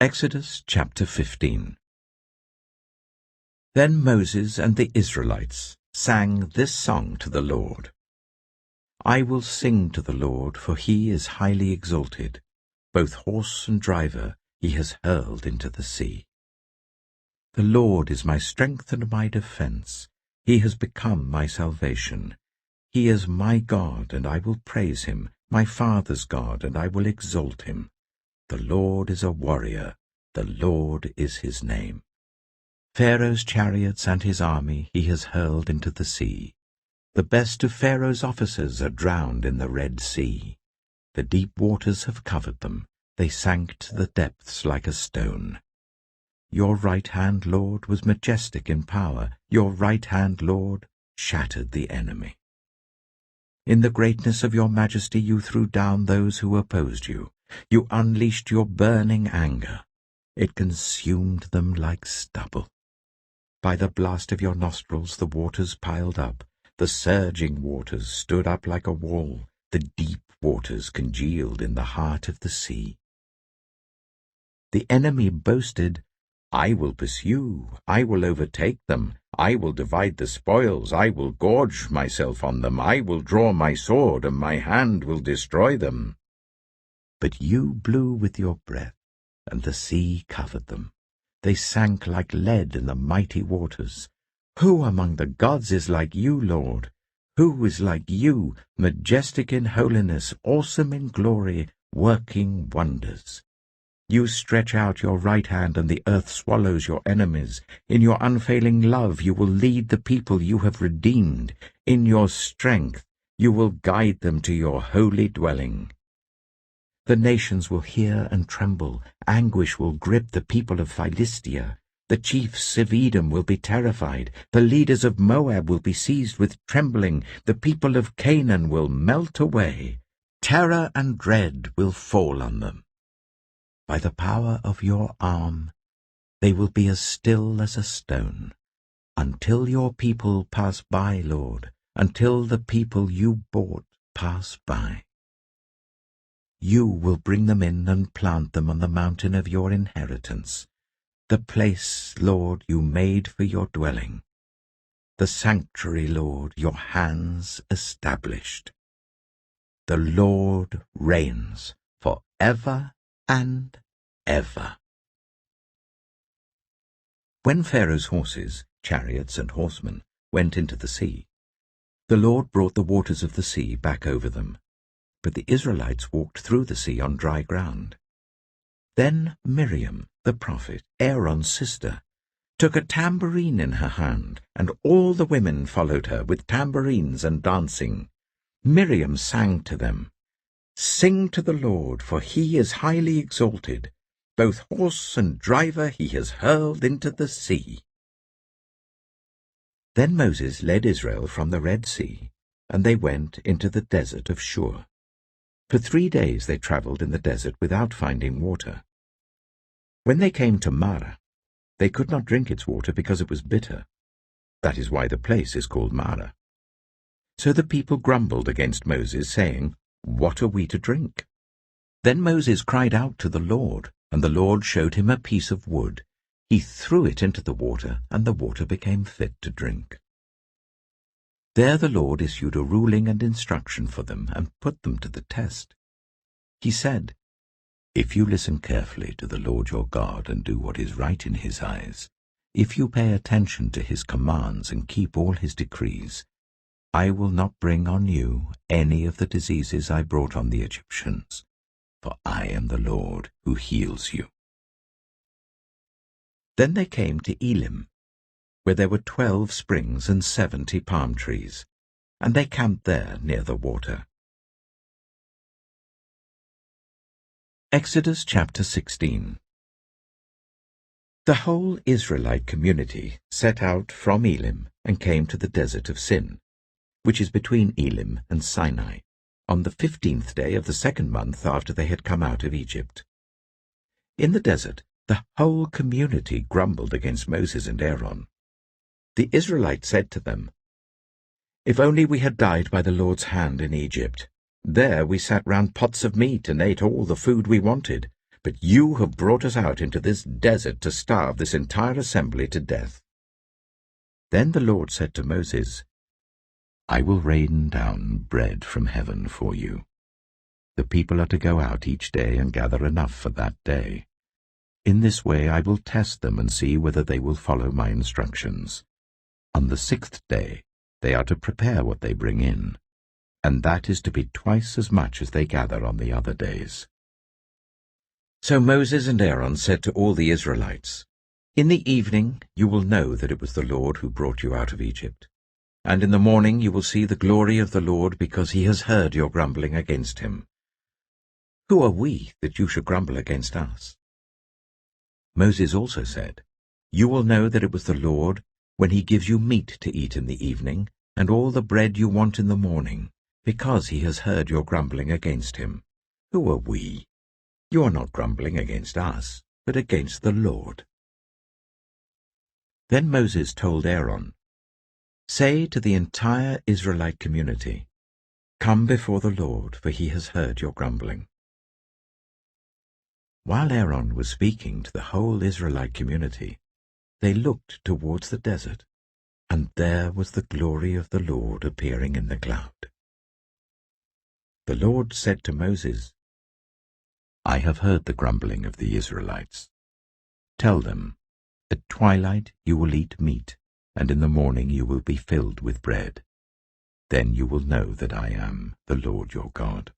Exodus chapter 15. Then Moses and the Israelites sang this song to the Lord. I will sing to the Lord, for he is highly exalted. Both horse and driver he has hurled into the sea. The Lord is my strength and my defense. He has become my salvation. He is my God, and I will praise him, my father's God, and I will exalt him. The Lord is a warrior. The Lord is his name. Pharaoh's chariots and his army he has hurled into the sea. The best of Pharaoh's officers are drowned in the Red Sea. The deep waters have covered them. They sank to the depths like a stone. Your right hand, Lord, was majestic in power. Your right hand, Lord, shattered the enemy. In the greatness of your majesty you threw down those who opposed you. You unleashed your burning anger. It consumed them like stubble. By the blast of your nostrils the waters piled up. The surging waters stood up like a wall. The deep waters congealed in the heart of the sea. The enemy boasted, I will pursue, I will overtake them, I will divide the spoils, I will gorge myself on them, I will draw my sword, and my hand will destroy them. But you blew with your breath, and the sea covered them. They sank like lead in the mighty waters. Who among the gods is like you, Lord? Who is like you, majestic in holiness, awesome in glory, working wonders? You stretch out your right hand, and the earth swallows your enemies. In your unfailing love you will lead the people you have redeemed. In your strength you will guide them to your holy dwelling. The nations will hear and tremble. Anguish will grip the people of Philistia. The chiefs of Edom will be terrified. The leaders of Moab will be seized with trembling. The people of Canaan will melt away. Terror and dread will fall on them. By the power of your arm, they will be as still as a stone. Until your people pass by, Lord, until the people you bought pass by. You will bring them in and plant them on the mountain of your inheritance, the place, Lord, you made for your dwelling, the sanctuary, Lord, your hands established. The Lord reigns for ever and ever. When Pharaoh's horses, chariots, and horsemen went into the sea, the Lord brought the waters of the sea back over them, but the Israelites walked through the sea on dry ground. Then Miriam, the prophet, Aaron's sister, took a tambourine in her hand, and all the women followed her with tambourines and dancing. Miriam sang to them, Sing to the Lord, for he is highly exalted. Both horse and driver he has hurled into the sea. Then Moses led Israel from the Red Sea, and they went into the desert of Shur. For 3 days they travelled in the desert without finding water. When they came to Marah, they could not drink its water because it was bitter. That is why the place is called Marah. So the people grumbled against Moses, saying, What are we to drink? Then Moses cried out to the Lord, and the Lord showed him a piece of wood. He threw it into the water, and the water became fit to drink. There the Lord issued a ruling and instruction for them, and put them to the test. He said, If you listen carefully to the Lord your God and do what is right in his eyes, if you pay attention to his commands and keep all his decrees, I will not bring on you any of the diseases I brought on the Egyptians, for I am the Lord who heals you. Then they came to Elim, where there were 12 springs and 70 palm trees, and they camped there near the water. Exodus chapter 16. The whole Israelite community set out from Elim and came to the desert of Sin, which is between Elim and Sinai, on the 15th day of the 2nd month after they had come out of Egypt. In the desert, the whole community grumbled against Moses and Aaron. The Israelites said to them, If only we had died by the Lord's hand in Egypt. There we sat round pots of meat and ate all the food we wanted, but you have brought us out into this desert to starve this entire assembly to death." Then the Lord said to Moses, "I will rain down bread from heaven for you. The people are to go out each day and gather enough for that day. In this way I will test them and see whether they will follow my instructions. On the 6th day they are to prepare what they bring in, and that is to be twice as much as they gather on the other days." So Moses and Aaron said to all the Israelites, "In the evening you will know that it was the Lord who brought you out of Egypt, and in the morning you will see the glory of the Lord, because he has heard your grumbling against him. Who are we that you should grumble against us?" Moses also said, "You will know that it was the Lord when he gives you meat to eat in the evening, and all the bread you want in the morning, because he has heard your grumbling against him. Who are we? You are not grumbling against us, but against the Lord." Then Moses told Aaron, "Say to the entire Israelite community, 'Come before the Lord, for he has heard your grumbling.'" While Aaron was speaking to the whole Israelite community, they looked towards the desert, and there was the glory of the Lord appearing in the cloud. The Lord said to Moses, "I have heard the grumbling of the Israelites. Tell them, at twilight you will eat meat, and in the morning you will be filled with bread. Then you will know that I am the Lord your God."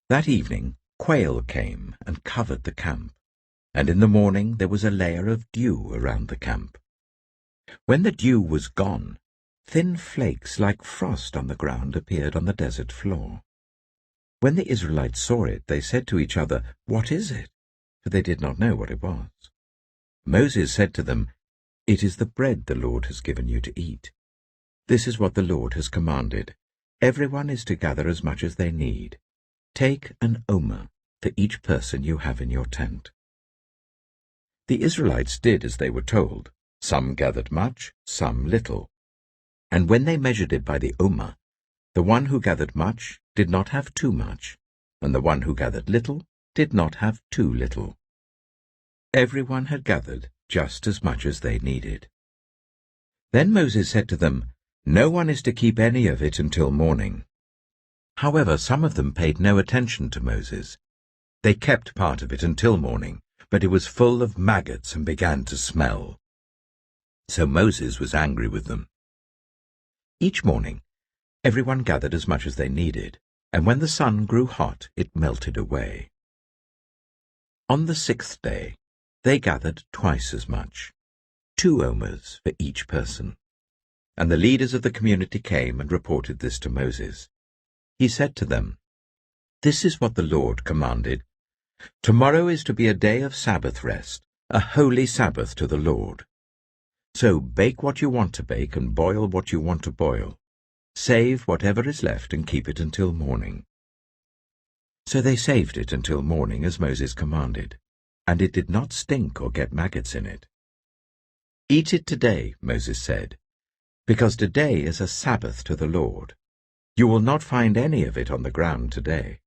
That evening quail came and covered the camp, and in the morning there was a layer of dew around the camp. When the dew was gone, thin flakes like frost on the ground appeared on the desert floor. When the Israelites saw it, they said to each other, "What is it?" For they did not know what it was. Moses said to them, "It is the bread the Lord has given you to eat. This is what the Lord has commanded. Everyone is to gather as much as they need. Take an omer for each person you have in your tent." The Israelites did as they were told. Some gathered much, some little. And when they measured it by the omer, the one who gathered much did not have too much, and the one who gathered little did not have too little. Everyone had gathered just as much as they needed. Then Moses said to them, "No one is to keep any of it until morning." However, some of them paid no attention to Moses. They kept part of it until morning, but it was full of maggots and began to smell. So Moses was angry with them. Each morning, everyone gathered as much as they needed, and when the sun grew hot, it melted away. On the 6th day, they gathered twice as much, 2 omers for each person. And the leaders of the community came and reported this to Moses. He said to them, "This is what the Lord commanded. Tomorrow is to be a day of Sabbath rest, a holy Sabbath to the Lord. So bake what you want to bake and boil what you want to boil. Save whatever is left and keep it until morning." So they saved it until morning as Moses commanded, and it did not stink or get maggots in it. "Eat it today," Moses said, "because today is a Sabbath to the Lord. You will not find any of it on the ground today.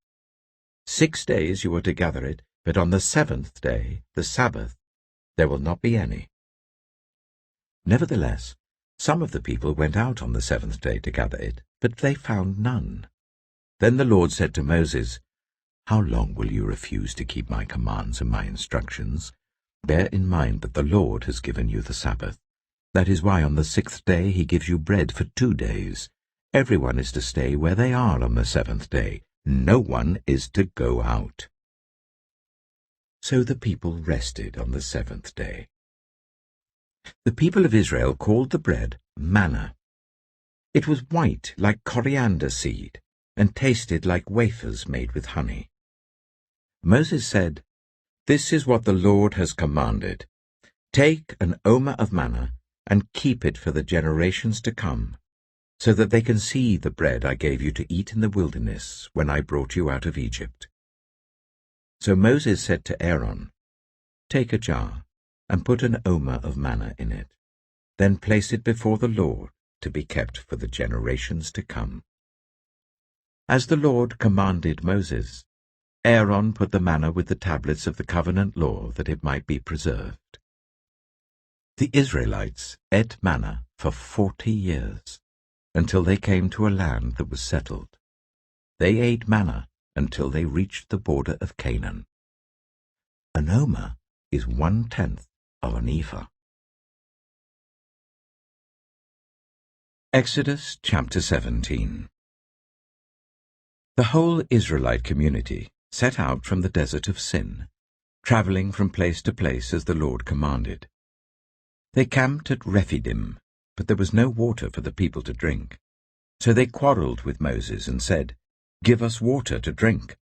6 days you are to gather it, but on the 7th day, the Sabbath, there will not be any." Nevertheless, some of the people went out on the 7th day to gather it, but they found none. Then the Lord said to Moses, "How long will you refuse to keep my commands and my instructions? Bear in mind that the Lord has given you the Sabbath. That is why on the 6th day he gives you bread for 2 days. Everyone is to stay where they are on the 7th day. No one is to go out." So the people rested on the 7th day. The people of Israel called the bread manna. It was white like coriander seed, and tasted like wafers made with honey. Moses said, "This is what the Lord has commanded. Take an omer of manna and keep it for the generations to come, so that they can see the bread I gave you to eat in the wilderness when I brought you out of Egypt." So Moses said to Aaron, "Take a jar and put an omer of manna in it. Then place it before the Lord to be kept for the generations to come." As the Lord commanded Moses, Aaron put the manna with the tablets of the covenant law that it might be preserved. The Israelites ate manna for 40 years, until they came to a land that was settled. They ate manna until they reached the border of Canaan. An omer is 1/10 of an ephah. Exodus chapter 17. The whole Israelite community set out from the desert of Sin, traveling from place to place as the Lord commanded. They camped at Rephidim, but there was no water for the people to drink. So they quarreled with Moses and said, "Give us water to drink."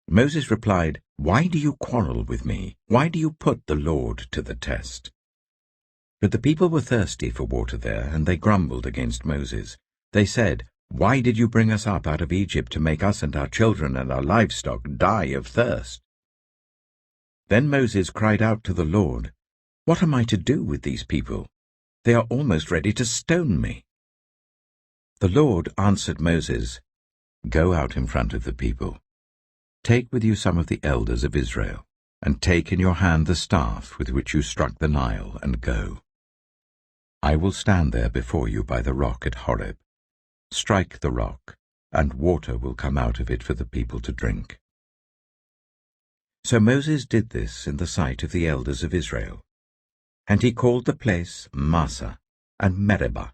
Moses replied, "Why do you quarrel with me? Why do you put the Lord to the test?" But the people were thirsty for water there, and they grumbled against Moses. They said, "Why did you bring us up out of Egypt to make us and our children and our livestock die of thirst?" Then Moses cried out to the Lord, "What am I to do with these people? They are almost ready to stone me." The Lord answered Moses, "Go out in front of the people. Take with you some of the elders of Israel, and take in your hand the staff with which you struck the Nile, and go. I will stand there before you by the rock at Horeb. Strike the rock, and water will come out of it for the people to drink." So Moses did this in the sight of the elders of Israel. And he called the place Massah and Meribah,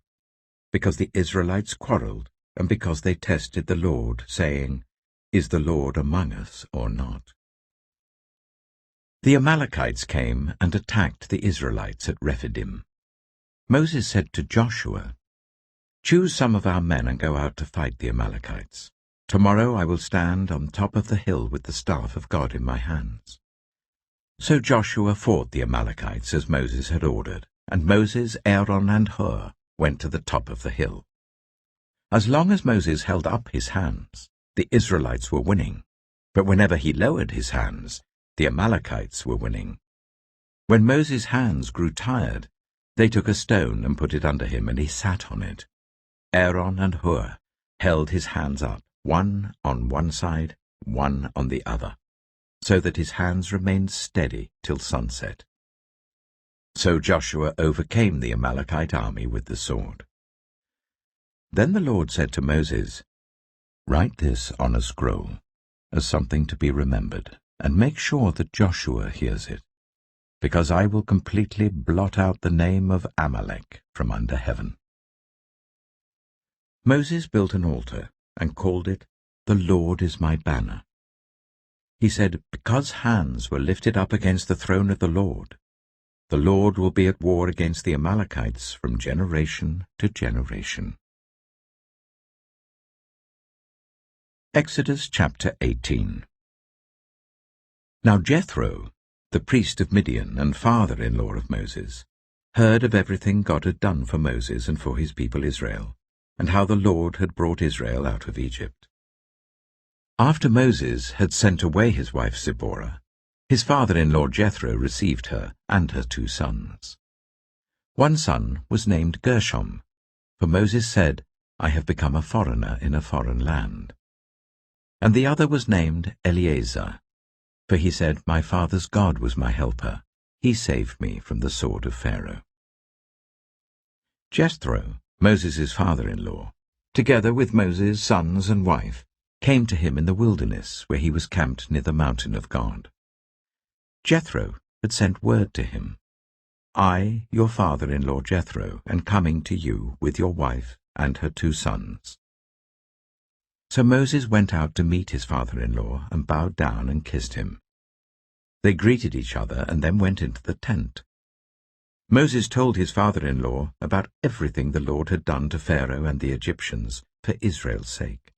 because the Israelites quarreled, and because they tested the Lord, saying, "Is the Lord among us or not?" The Amalekites came and attacked the Israelites at Rephidim. Moses said to Joshua, "Choose some of our men and go out to fight the Amalekites. Tomorrow I will stand on top of the hill with the staff of God in my hands." So Joshua fought the Amalekites as Moses had ordered, and Moses, Aaron, and Hur went to the top of the hill. As long as Moses held up his hands, the Israelites were winning, but whenever he lowered his hands, the Amalekites were winning. When Moses' hands grew tired, they took a stone and put it under him, and he sat on it. Aaron and Hur held his hands up, one on one side, one on the other, so that his hands remained steady till sunset. So Joshua overcame the Amalekite army with the sword. Then the Lord said to Moses, "Write this on a scroll, as something to be remembered, and make sure that Joshua hears it, because I will completely blot out the name of Amalek from under heaven." Moses built an altar and called it, "The Lord is my banner." He said, "Because hands were lifted up against the throne of the Lord will be at war against the Amalekites from generation to generation." Exodus chapter 18. Now Jethro, the priest of Midian and father-in-law of Moses, heard of everything God had done for Moses and for his people Israel, and how the Lord had brought Israel out of Egypt. After Moses had sent away his wife Zipporah, his father-in-law Jethro received her and her 2 sons. One son was named Gershom, for Moses said, "I have become a foreigner in a foreign land." And the other was named Eleazar, for he said, "My father's God was my helper. He saved me from the sword of Pharaoh." Jethro, Moses' father-in-law, together with Moses' sons and wife, came to him in the wilderness where he was camped near the mountain of God. Jethro had sent word to him, "I, your father-in-law Jethro, am coming to you with your wife and her 2 sons." So Moses went out to meet his father-in-law and bowed down and kissed him. They greeted each other and then went into the tent. Moses told his father-in-law about everything the Lord had done to Pharaoh and the Egyptians for Israel's sake,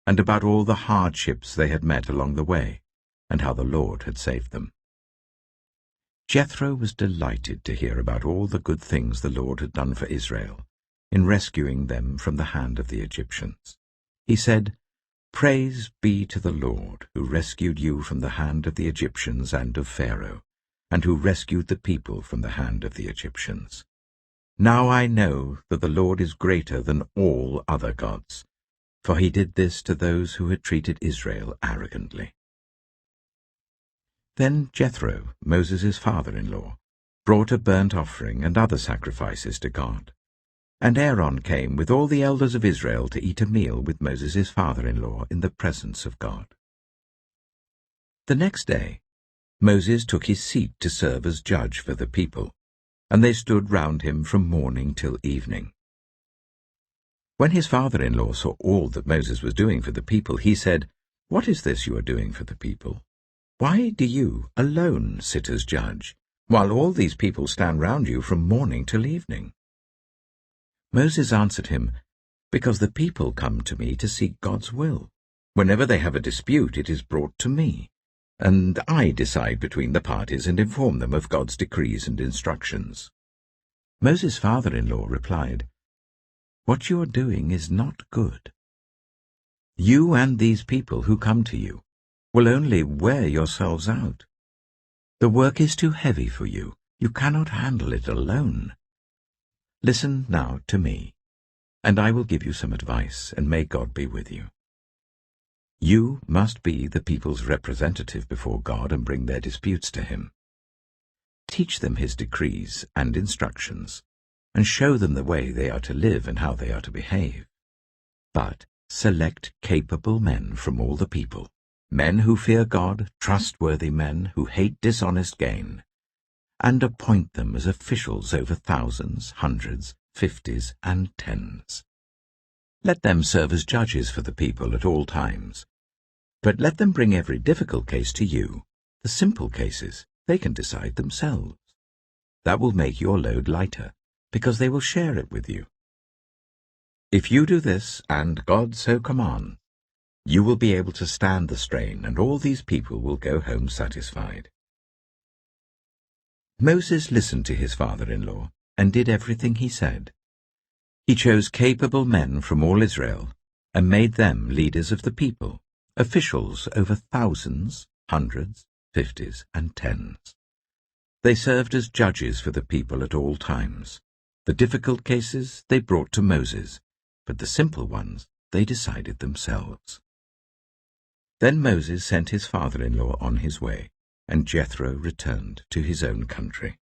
and about all the hardships they had met along the way, and how the Lord had saved them. Jethro was delighted to hear about all the good things the Lord had done for Israel in rescuing them from the hand of the Egyptians. He said, "Praise be to the Lord, who rescued you from the hand of the Egyptians and of Pharaoh, and who rescued the people from the hand of the Egyptians. Now I know that the Lord is greater than all other gods, for he did this to those who had treated Israel arrogantly." Then Jethro, Moses' father-in-law, brought a burnt offering and other sacrifices to God. And Aaron came with all the elders of Israel to eat a meal with Moses' father-in-law in the presence of God. The next day, Moses took his seat to serve as judge for the people, and they stood round him from morning till evening. When his father-in-law saw all that Moses was doing for the people, he said, "What is this you are doing for the people? Why do you alone sit as judge, while all these people stand round you from morning till evening?" Moses answered him, "Because the people come to me to seek God's will. Whenever they have a dispute, it is brought to me, and I decide between the parties and inform them of God's decrees and instructions." Moses' father-in-law replied, "What you are doing is not good. You and these people who come to you will only wear yourselves out. The work is too heavy for you. You cannot handle it alone. Listen now to me, and I will give you some advice, and may God be with you. You must be the people's representative before God and bring their disputes to him. Teach them his decrees and instructions, and show them the way they are to live and how they are to behave. But select capable men from all the people, men who fear God, trustworthy men who hate dishonest gain, and appoint them as officials over thousands, hundreds, fifties, and tens. Let them serve as judges for the people at all times. But let them bring every difficult case to you. The simple cases they can decide themselves. That will make your load lighter, because they will share it with you. If you do this, and God so commands, you will be able to stand the strain, and all these people will go home satisfied." Moses listened to his father-in-law and did everything he said. He chose capable men from all Israel and made them leaders of the people, officials over thousands, hundreds, fifties, and tens. They served as judges for the people at all times. The difficult cases they brought to Moses, but the simple ones they decided themselves. Then Moses sent his father-in-law on his way, and Jethro returned to his own country.